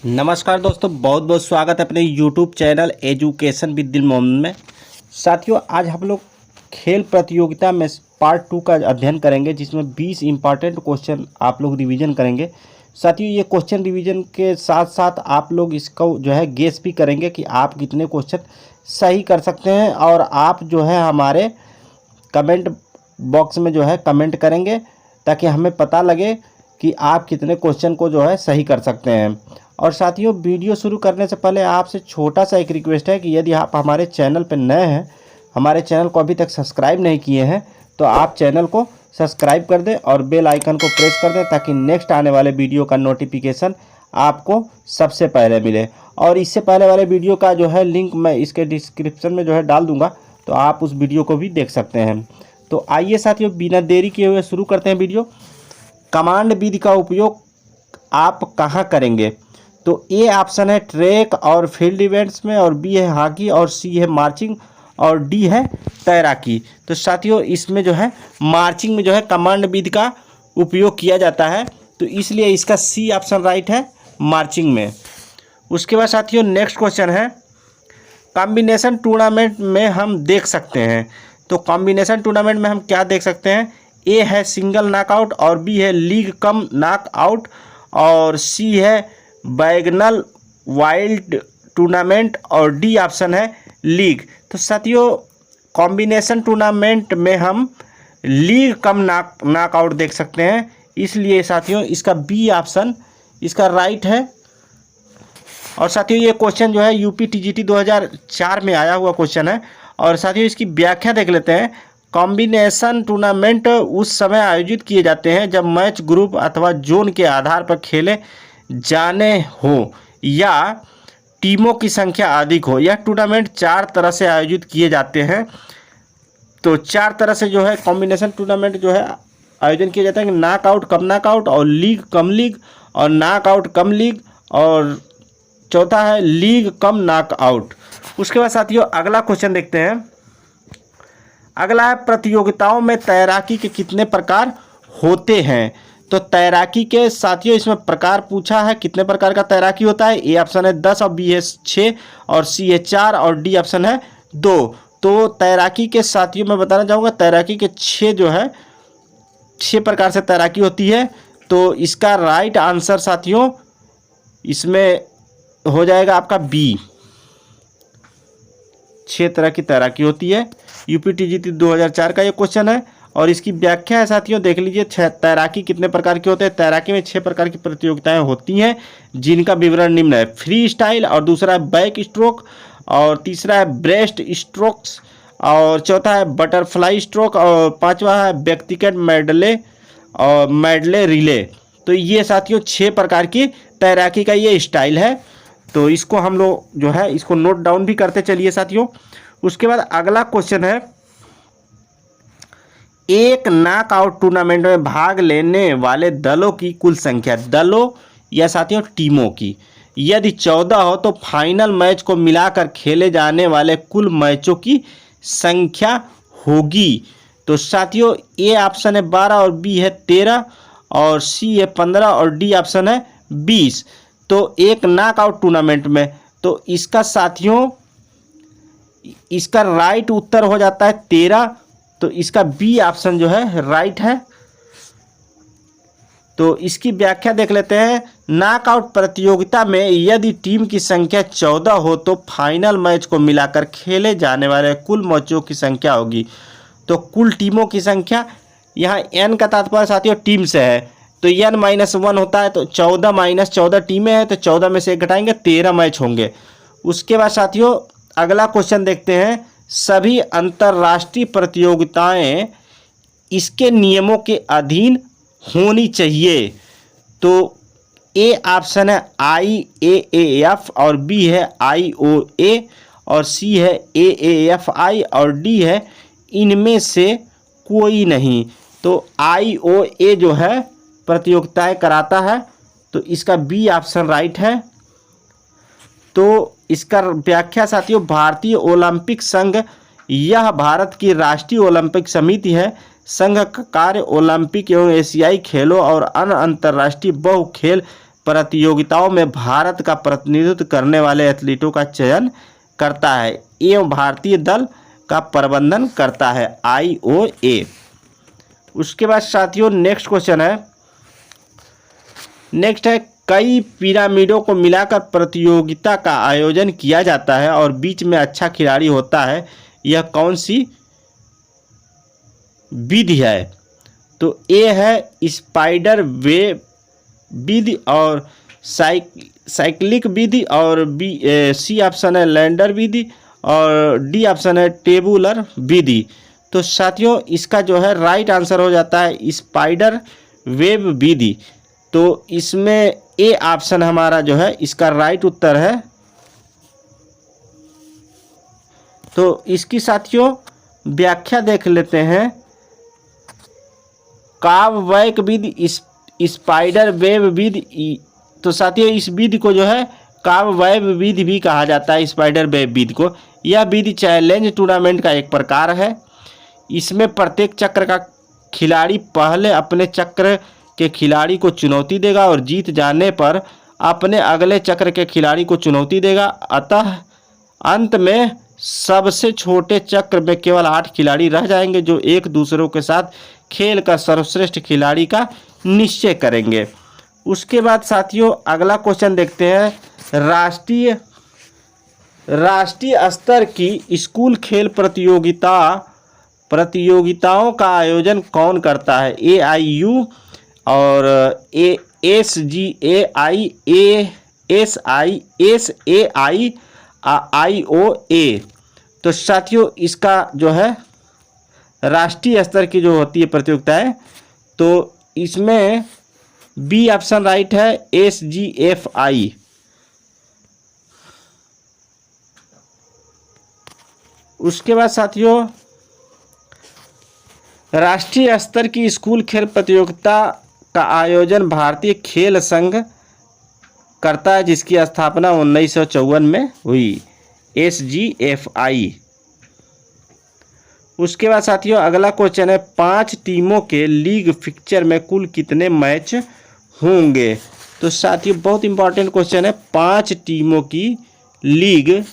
नमस्कार दोस्तों, बहुत बहुत स्वागत है अपने YouTube चैनल एजुकेशन विद दिल मोहम्मद में। साथियों, आज हम लोग खेल प्रतियोगिता में पार्ट 2 का अध्ययन करेंगे, जिसमें 20 इंपॉर्टेंट क्वेश्चन आप लोग रिवीजन करेंगे। साथियों, ये क्वेश्चन रिवीजन के साथ साथ आप लोग इसको जो है गेस भी करेंगे कि आप कितने क्वेश्चन सही कर सकते हैं, और आप जो है हमारे कमेंट बॉक्स में जो है कमेंट करेंगे, ताकि हमें पता लगे कि आप कितने क्वेश्चन को जो है सही कर सकते हैं। और साथियों, वीडियो शुरू करने से पहले आपसे छोटा सा एक रिक्वेस्ट है कि यदि आप हमारे चैनल पर नए हैं, हमारे चैनल को अभी तक सब्सक्राइब नहीं किए हैं, तो आप चैनल को सब्सक्राइब कर दें और बेल आइकन को प्रेस कर दें, ताकि नेक्स्ट आने वाले वीडियो का नोटिफिकेशन आपको सबसे पहले मिले। और इससे पहले वाले वीडियो का जो है लिंक मैं इसके डिस्क्रिप्शन में जो है डाल दूँगा, तो आप उस वीडियो को भी देख सकते हैं। तो आइए साथियों, बिना देरी किए हुए शुरू करते हैं वीडियो। कमांड विधि का उपयोग आप कहाँ करेंगे? तो ए ऑप्शन है ट्रैक और फील्ड इवेंट्स में, और बी है हॉकी, और सी है मार्चिंग, और डी है तैराकी। तो साथियों, इसमें जो है मार्चिंग में जो है कमांड विधि का उपयोग किया जाता है, तो इसलिए इसका सी ऑप्शन राइट है, मार्चिंग में। उसके बाद साथियों, नेक्स्ट क्वेश्चन है कॉम्बिनेशन टूर्नामेंट में हम देख सकते हैं। तो कॉम्बिनेशन टूर्नामेंट में हम क्या देख सकते हैं? ए है सिंगल नॉकआउट, और बी है लीग कम नॉकआउट, और सी है बैगनल वाइल्ड टूर्नामेंट, और डी ऑप्शन है लीग। तो साथियों, कॉम्बिनेशन टूर्नामेंट में हम लीग कम नॉकआउट देख सकते हैं, इसलिए साथियों इसका बी ऑप्शन इसका राइट है। और साथियों, ये क्वेश्चन जो है यूपी टीजीटी 2004 में आया हुआ क्वेश्चन है। और साथियों, इसकी व्याख्या देख लेते हैं। कॉम्बिनेशन टूर्नामेंट उस समय आयोजित किए जाते हैं जब मैच ग्रुप अथवा जोन के आधार पर खेले जाने हो, या टीमों की संख्या अधिक हो। यह टूर्नामेंट 4 तरह से आयोजित किए जाते हैं। तो 4 तरह से जो है कॉम्बिनेशन टूर्नामेंट जो है आयोजन किया जाता है, नॉकआउट कम नॉकआउट, और लीग कम लीग, और नॉकआउट कम लीग, और चौथा है लीग कम नॉकआउट। उसके बाद साथियों, अगला क्वेश्चन देखते हैं। अगला है प्रतियोगिताओं में तैराकी के कितने प्रकार होते हैं? तो तैराकी के साथियों इसमें प्रकार पूछा है, कितने प्रकार का तैराकी होता है? ए ऑप्शन है 10, और बी है 6, और सी है 4, और डी ऑप्शन है 2। तो तैराकी के साथियों मैं बताना चाहूँगा, तैराकी के 6 प्रकार से तैराकी होती है। तो इसका राइट आंसर साथियों इसमें हो जाएगा आपका बी। 6 तरह की तैराकी होती है। यूपी टीजीटी 2004 का ये क्वेश्चन है, और इसकी व्याख्या है साथियों, देख लीजिए। तैराकी कितने प्रकार के होते हैं? तैराकी में 6 प्रकार की प्रतियोगिताएं होती हैं, जिनका विवरण निम्न है। फ्री स्टाइल, और दूसरा है बैक स्ट्रोक, और तीसरा है ब्रेस्ट स्ट्रोक्स, और चौथा है बटरफ्लाई स्ट्रोक, और पांचवा है व्यक्तिगत मेडले और मेडले रिले। तो ये साथियों 6 प्रकार की तैराकी का ये स्टाइल है। तो इसको हम लोग जो है इसको नोट डाउन भी करते चलिए साथियों। उसके बाद अगला क्वेश्चन है, एक नॉकआउट टूर्नामेंट में भाग लेने वाले दलों की कुल संख्या, दलों या साथियों टीमों की, यदि 14 हो तो फाइनल मैच को मिलाकर खेले जाने वाले कुल मैचों की संख्या होगी। तो साथियों, ए ऑप्शन है 12, और बी है 13, और सी है 15, और डी ऑप्शन है 20। तो एक नॉकआउट टूर्नामेंट में, तो इसका साथियों इसका राइट उत्तर हो जाता है 13। तो इसका बी ऑप्शन जो है राइट है। तो इसकी व्याख्या देख लेते हैं। नॉकआउट प्रतियोगिता में यदि टीम की संख्या 14 हो तो फाइनल मैच को मिलाकर खेले जाने वाले कुल मैचों की संख्या होगी। तो कुल टीमों की संख्या, यहाँ n का तात्पर्य साथियों टीम से है, तो n-1 होता है। तो 14 - 14 टीमें हैं, तो 14 में से 1 घटाएंगे, 13 मैच होंगे। उसके बाद साथियों अगला क्वेश्चन देखते हैं। सभी अंतर्राष्ट्रीय प्रतियोगिताएं इसके नियमों के अधीन होनी चाहिए। तो ए ऑप्शन है IAAF, और बी है IOA, और सी है AAFI, और डी है इनमें से कोई नहीं। तो IOA जो है प्रतियोगिताएं कराता है, तो इसका बी ऑप्शन राइट है। तो इसका व्याख्या साथियों, भारतीय ओलंपिक संघ, यह भारत की राष्ट्रीय ओलंपिक समिति है। संघ का कार्य ओलंपिक एवं एशियाई खेलों और अन्य अंतर्राष्ट्रीय बहु खेल प्रतियोगिताओं में भारत का प्रतिनिधित्व करने वाले एथलीटों का चयन करता है एवं भारतीय दल का प्रबंधन करता है, IOA। उसके बाद साथियों नेक्स्ट क्वेश्चन है, नेक्स्ट है कई पिरामिडों को मिलाकर प्रतियोगिता का आयोजन किया जाता है और बीच में अच्छा खिलाड़ी होता है, यह कौन सी विधि है? तो ए है स्पाइडर वेब विधि और साइक्लिक विधि और सी ऑप्शन है लैंडर विधि और डी ऑप्शन है टेबुलर विधि। तो साथियों इसका जो है राइट आंसर हो जाता है स्पाइडर वेब विधि। तो इसमें ए ऑप्शन हमारा जो है इसका राइट उत्तर है। तो इसकी साथियों व्याख्या देख लेते हैं। काव्यक विधि, स्पाइडर वेब विधि, तो साथियों इस विधि को जो है काव्यक विधि भी कहा जाता है, स्पाइडर वेब विधि को। यह विधि चैलेंज टूर्नामेंट का एक प्रकार है। इसमें प्रत्येक चक्र का खिलाड़ी पहले अपने चक्र के खिलाड़ी को चुनौती देगा और जीत जाने पर अपने अगले चक्र के खिलाड़ी को चुनौती देगा। अतः अंत में सबसे छोटे चक्र में केवल 8 खिलाड़ी रह जाएंगे जो एक दूसरों के साथ खेल का सर्वश्रेष्ठ खिलाड़ी का निश्चय करेंगे। उसके बाद साथियों अगला क्वेश्चन देखते हैं। राष्ट्रीय स्तर की स्कूल खेल प्रतियोगिताओं का आयोजन कौन करता है? AIU और SGAI, SAI, IOA। तो साथियों इसका जो है राष्ट्रीय स्तर की जो होती है प्रतियोगिताएं, तो इसमें बी ऑप्शन राइट है SGFI। उसके बाद साथियों राष्ट्रीय स्तर की स्कूल खेल प्रतियोगिता का आयोजन भारतीय खेल संघ करता है जिसकी स्थापना 1954 में हुई, SGFI। उसके बाद साथियों अगला क्वेश्चन है 5 टीमों के लीग फिक्चर में कुल कितने मैच होंगे? तो साथियों बहुत इंपॉर्टेंट क्वेश्चन है, 5 टीमों की लीग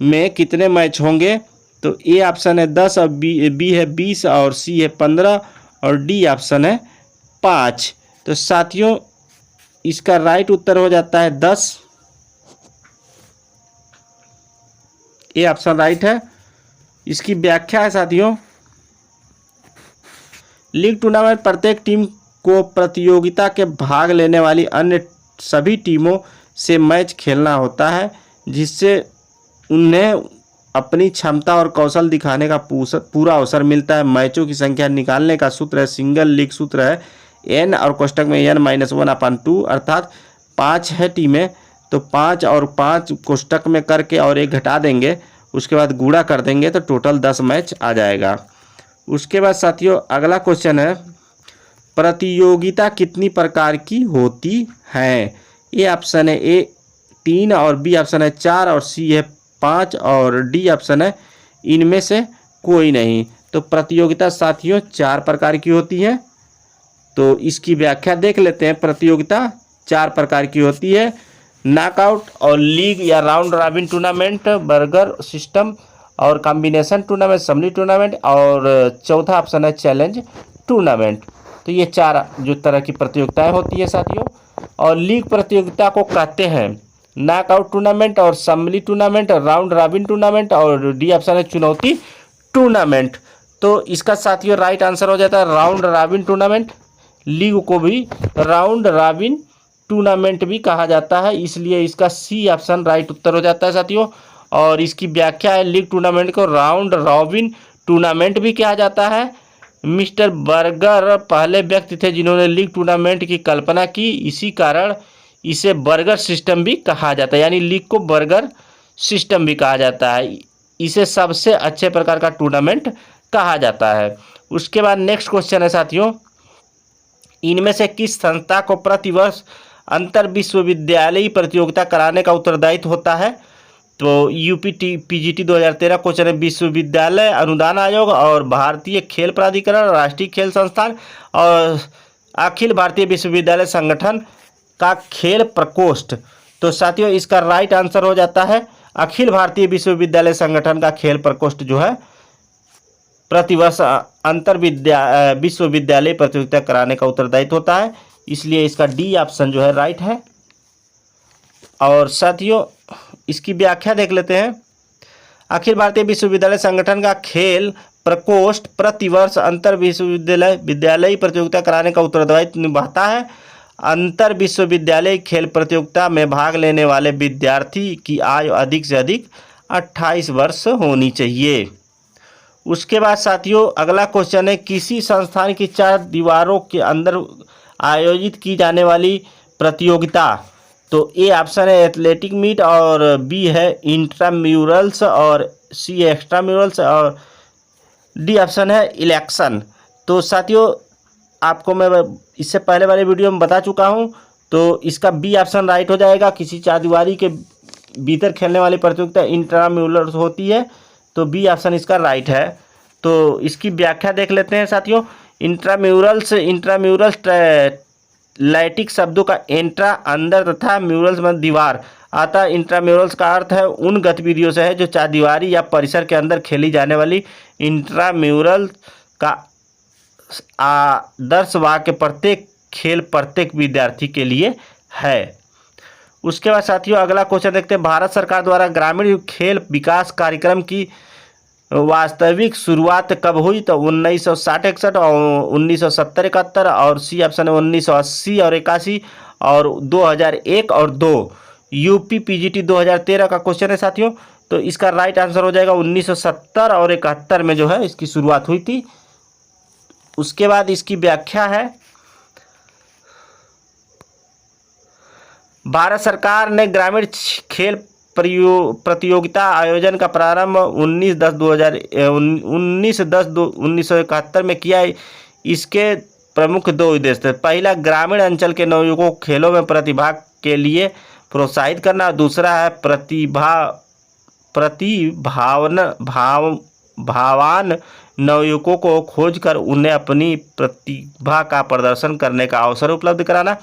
में कितने मैच होंगे? तो ए ऑप्शन है 10 और बी है 20 और सी है 15 और डी ऑप्शन है 5। तो साथियों इसका राइट उत्तर हो जाता है 10। ए ऑप्शन राइट है। इसकी व्याख्या है साथियों, लीग टूर्नामेंट प्रत्येक टीम को प्रतियोगिता के भाग लेने वाली अन्य सभी टीमों से मैच खेलना होता है जिससे उन्हें अपनी क्षमता और कौशल दिखाने का पूरा अवसर मिलता है। मैचों की संख्या निकालने का सूत्र है, सिंगल लीग सूत्र है n और कोष्टक में n-1/2, अर्थात 5 है टीमें तो 5 और 5 कोष्टक में करके और 1 घटा देंगे, उसके बाद गुणा कर देंगे तो टोटल 10 मैच आ जाएगा। उसके बाद साथियों अगला क्वेश्चन है प्रतियोगिता कितनी प्रकार की होती हैं? ए ऑप्शन है ए 3 और बी ऑप्शन है 4 और सी है 5 और डी ऑप्शन है इनमें से कोई नहीं। तो प्रतियोगिता साथियों 4 प्रकार की होती है। तो इसकी व्याख्या देख लेते हैं। प्रतियोगिता 4 प्रकार की होती है, नॉकआउट और लीग या round robin tournament, burger system और कॉम्बिनेशन टूर्नामेंट, समरी टूर्नामेंट और चौथा ऑप्शन है चैलेंज टूर्नामेंट। तो ये 4 जो तरह की प्रतियोगिताएं होती है साथियों। और लीग प्रतियोगिता को कहते हैं नॉकआउट टूर्नामेंट और summary tournament, round robin tournament और डी ऑप्शन है चुनौती टूर्नामेंट। तो इसका साथियों राइट आंसर हो जाता है राउंड रॉबिन टूर्नामेंट। लीग को भी राउंड रॉबिन टूर्नामेंट भी कहा जाता है, इसलिए इसका सी ऑप्शन राइट उत्तर हो जाता है साथियों। और इसकी व्याख्या है लीग टूर्नामेंट को राउंड रॉबिन टूर्नामेंट भी कहा जाता है। मिस्टर बर्गर पहले व्यक्ति थे जिन्होंने लीग टूर्नामेंट की कल्पना की, इसी कारण इसे बर्गर सिस्टम भी कहा जाता है, यानी लीग को बर्गर सिस्टम भी कहा जाता है। इसे सबसे अच्छे प्रकार का टूर्नामेंट कहा जाता है। उसके बाद नेक्स्ट क्वेश्चन है साथियों, इनमें से किस संस्था को प्रतिवर्ष अंतर विश्वविद्यालयी प्रतियोगिता कराने का उत्तरदायित्व होता है? तो UPTPGT 2013 क्वेश्चन है विश्वविद्यालय अनुदान आयोग और भारतीय खेल प्राधिकरण, राष्ट्रीय खेल संस्थान और अखिल भारतीय विश्वविद्यालय संगठन का खेल प्रकोष्ठ। तो साथियों इसका राइट आंसर हो जाता है अखिल भारतीय विश्वविद्यालय संगठन का खेल प्रकोष्ठ जो है प्रतिवर्ष अंतर विश्वविद्यालय प्रतियोगिता कराने का उत्तरदायित्व होता है, इसलिए इसका डी ऑप्शन जो है राइट है। और साथियों इसकी व्याख्या देख लेते हैं। अखिल भारतीय विश्वविद्यालय संगठन का खेल प्रकोष्ठ प्रतिवर्ष अंतर विश्वविद्यालय प्रतियोगिता कराने का उत्तरदायित्व निभाता है। अंतर विश्वविद्यालय खेल प्रतियोगिता में भाग लेने वाले विद्यार्थी की आयु अधिक से अधिक 28 वर्ष होनी चाहिए। उसके बाद साथियों अगला क्वेश्चन है, किसी संस्थान की 4 दीवारों के अंदर आयोजित की जाने वाली प्रतियोगिता। तो ए ऑप्शन है एथलेटिक मीट, और बी है इंट्राम्यूरल्स, और सी एक्स्ट्राम्यूरल्स, और डी ऑप्शन है इलेक्शन। तो साथियों आपको मैं इससे पहले वाले वीडियो में बता चुका हूं, तो इसका बी ऑप्शन राइट हो जाएगा। किसी 4 दीवारी के भीतर खेलने वाली प्रतियोगिता इंट्राम्यूरल्स होती है, तो बी ऑप्शन इसका राइट है। तो इसकी व्याख्या देख लेते हैं साथियों। इंट्राम्यूरल्स लैटिक शब्दों का इंट्रा अंदर तथा म्यूरल्स में दीवार आता। इंट्राम्यूरल्स का अर्थ है उन गतिविधियों से है जो 4 दीवारी या परिसर के अंदर खेली जाने वाली। इंट्राम्यूरल का आदर्श वाक्य प्रत्येक खेल प्रत्येक विद्यार्थी के लिए है। उसके बाद साथियों अगला क्वेश्चन देखते हैं, भारत सरकार द्वारा ग्रामीण खेल विकास कार्यक्रम की वास्तविक शुरुआत कब हुई। तो 1960-61 और 1970-71, और सी ऑप्शन है 1980 और 81, और 2001 और 2। यूपी पीजीटी 2013 का क्वेश्चन है साथियों। तो इसका राइट आंसर हो जाएगा 1970 और 71 में जो है इसकी शुरुआत हुई थी। उसके बाद इसकी व्याख्या है, भारत सरकार ने ग्रामीण खेल प्रतियोगिता आयोजन का प्रारंभ 1910-1971 में किया। इसके प्रमुख 2 उद्देश्य थे। पहला, ग्रामीण अंचल के नवयुवकों को खेलों में प्रतिभा के लिए प्रोत्साहित करना। दूसरा है प्रतिभावान नवयुवकों को खोजकर उन्हें अपनी प्रतिभा का प्रदर्शन करने का अवसर उपलब्ध कराना।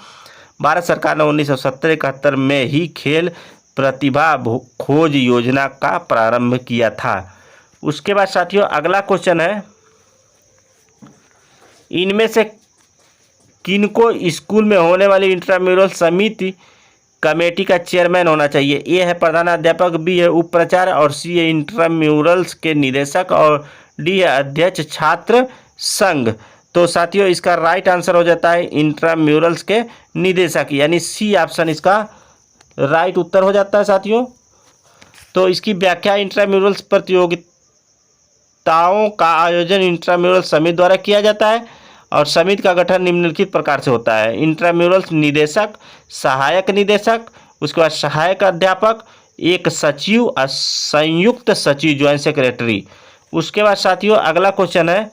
भारत सरकार ने 1970-71 में ही खेल प्रतिभा खोज योजना का प्रारंभ किया था। उसके बाद साथियों अगला क्वेश्चन है, इनमें से किनको स्कूल में होने वाली इंट्राम्यूरल समिति कमेटी का चेयरमैन होना चाहिए। ए है प्रधानाध्यापक, बी है उप प्राचार्य, और सी है इंट्राम्यूरल्स के निदेशक, और डी है अध्यक्ष छात्र संघ। तो साथियों इसका राइट आंसर हो जाता है इंट्राम्यूरल्स के निदेशक, यानी सी ऑप्शन इसका राइट उत्तर हो जाता है साथियों। तो इसकी व्याख्या, इंट्राम्यूरल्स प्रतियोगिताओं का आयोजन इंट्राम्यूरल समिति द्वारा किया जाता है, और समिति का गठन निम्नलिखित प्रकार से होता है। इंट्राम्यूरल्स निदेशक, सहायक निदेशक, उसके बाद सहायक अध्यापक, एक सचिव और संयुक्त सचिव ज्वाइंट सेक्रेटरी। उसके बाद साथियों अगला क्वेश्चन है,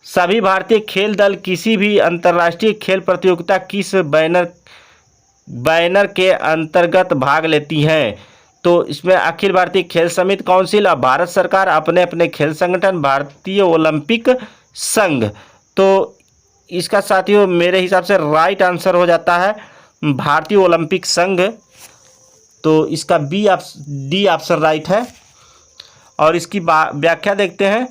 सभी भारतीय खेल दल किसी भी अंतर्राष्ट्रीय खेल प्रतियोगिता किस बैनर के अंतर्गत भाग लेती हैं। तो इसमें अखिल भारतीय खेल समिति काउंसिल और भारत सरकार, अपने अपने खेल संगठन, भारतीय ओलंपिक संघ। तो इसका साथियों मेरे हिसाब से राइट आंसर हो जाता है भारतीय ओलंपिक संघ। तो इसका डी ऑप्शन राइट है। और इसकी व्याख्या देखते हैं,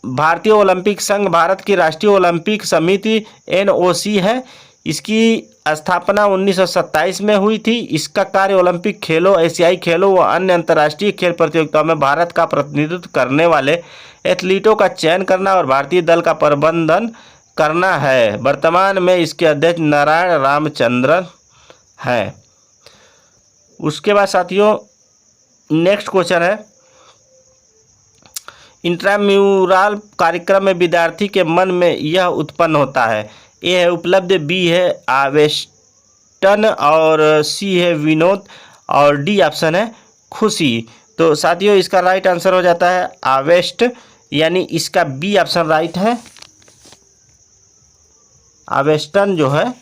भारतीय ओलंपिक संघ भारत की राष्ट्रीय ओलंपिक समिति NOC है। इसकी स्थापना 1927 में हुई थी। इसका कार्य ओलंपिक खेलों, एशियाई खेलों व अन्य अंतर्राष्ट्रीय खेल प्रतियोगिताओं में भारत का प्रतिनिधित्व करने वाले एथलीटों का चयन करना और भारतीय दल का प्रबंधन करना है। वर्तमान में इसके अध्यक्ष नारायण रामचंद्रन हैं। उसके बाद साथियों नेक्स्ट क्वेश्चन है, इंट्राम्यूरल कार्यक्रम में विद्यार्थी के मन में यह उत्पन्न होता है। ए है उपलब्धि, बी है आवेष्टन, और सी है विनोद, और डी ऑप्शन है खुशी। तो साथियों इसका राइट आंसर हो जाता है आवेष्ट, यानी इसका बी ऑप्शन राइट है। आवेष्टन जो है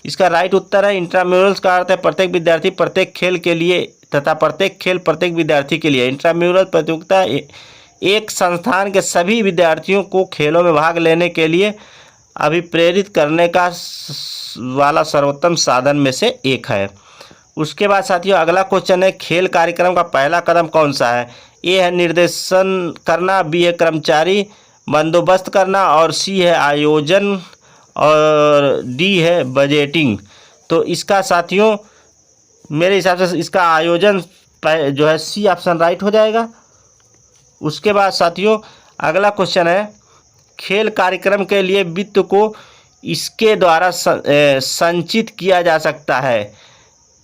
इसका राइट उत्तर है। इंट्राम्यूरल्स का अर्थ है प्रत्येक विद्यार्थी प्रत्येक खेल के लिए तथा प्रत्येक खेल प्रत्येक विद्यार्थी के लिए। इंट्राम्यूरल प्रतियोगिता एक संस्थान के सभी विद्यार्थियों को खेलों में भाग लेने के लिए अभिप्रेरित करने का वाला सर्वोत्तम साधन में से एक है। उसके बाद साथियों अगला क्वेश्चन है, खेल कार्यक्रम का पहला कदम कौन सा है? ए है निर्देशन करना, बी है कर्मचारी बंदोबस्त करना, और सी है आयोजन, और डी है बजटिंग। तो इसका साथियों मेरे हिसाब से इसका आयोजन जो है सी ऑप्शन राइट हो जाएगा। उसके बाद साथियों अगला क्वेश्चन है, खेल कार्यक्रम के लिए वित्त को इसके द्वारा संचित किया जा सकता है।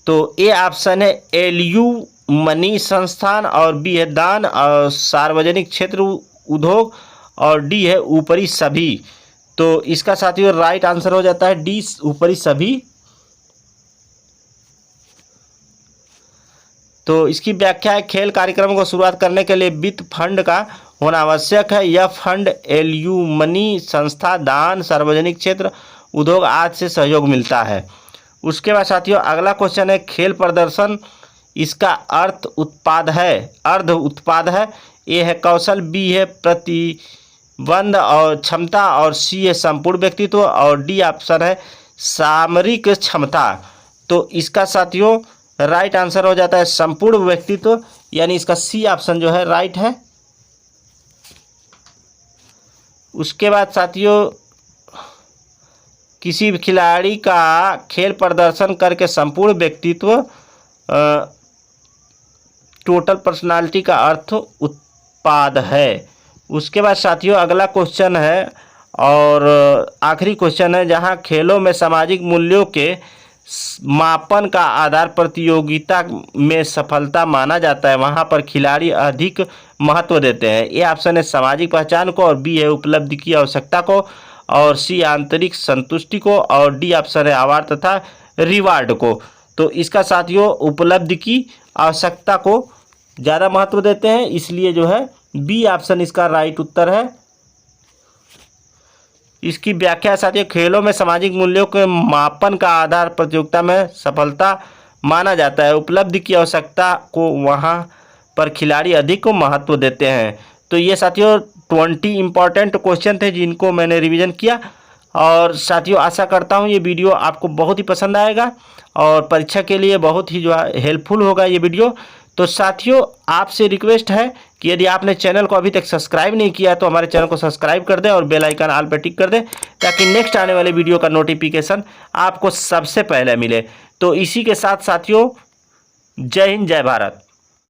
तो ए ऑप्शन है एलयू मनी संस्थान, और बी है दान और सार्वजनिक क्षेत्र उद्योग, और डी है ऊपरी सभी। तो इसका साथियों राइट आंसर हो जाता है डी ऊपरी सभी। तो इसकी व्याख्या है, खेल कार्यक्रम को शुरुआत करने के लिए वित्त फंड का होना आवश्यक है। यह फंड एलयू मनी संस्था, दान, सार्वजनिक क्षेत्र उद्योग आदि से सहयोग मिलता है। उसके बाद साथियों अगला क्वेश्चन है, खेल प्रदर्शन इसका अर्थ उत्पाद है, अर्ध उत्पाद है। ए है कौशल, बी है प्रतिबंध और क्षमता, और सी है संपूर्ण व्यक्तित्व, और डी ऑप्शन है सामरिक क्षमता। तो इसका साथियों राइट आंसर हो जाता है संपूर्ण व्यक्तित्व, यानी इसका सी ऑप्शन जो है राइट है। उसके बाद साथियों किसी भी खिलाड़ी का खेल प्रदर्शन करके संपूर्ण व्यक्तित्व टोटल पर्सनालिटी का अर्थ उत्पाद है। उसके बाद साथियों अगला क्वेश्चन है और आखिरी क्वेश्चन है, जहां खेलों में सामाजिक मूल्यों के मापन का आधार प्रतियोगिता में सफलता माना जाता है, वहां पर खिलाड़ी अधिक महत्व देते हैं। ए ऑप्शन है सामाजिक पहचान को, और बी है उपलब्धि की आवश्यकता को, और सी आंतरिक संतुष्टि को, और डी ऑप्शन है अवार्ड तथा रिवार्ड को। तो इसका साथियों उपलब्धि की आवश्यकता को ज़्यादा महत्व देते हैं, इसलिए जो है बी ऑप्शन इसका राइट उत्तर है। इसकी व्याख्या साथियों, खेलों में सामाजिक मूल्यों के मापन का आधार प्रतियोगिता में सफलता माना जाता है, उपलब्धि की आवश्यकता को वहां पर खिलाड़ी अधिक को महत्व देते हैं। तो ये साथियों 20 इंपॉर्टेंट क्वेश्चन थे जिनको मैंने रिवीजन किया, और साथियों आशा करता हूँ ये वीडियो आपको बहुत ही पसंद आएगा और परीक्षा के लिए बहुत ही जो है हेल्पफुल होगा ये वीडियो। तो साथियों आपसे रिक्वेस्ट है कि यदि आपने चैनल को अभी तक सब्सक्राइब नहीं किया तो हमारे चैनल को सब्सक्राइब कर दें और बेल आइकन ऑल पर टिक कर दें, ताकि नेक्स्ट आने वाले वीडियो का नोटिफिकेशन आपको सबसे पहले मिले। तो इसी के साथ साथियों जय हिंद, जय भारत।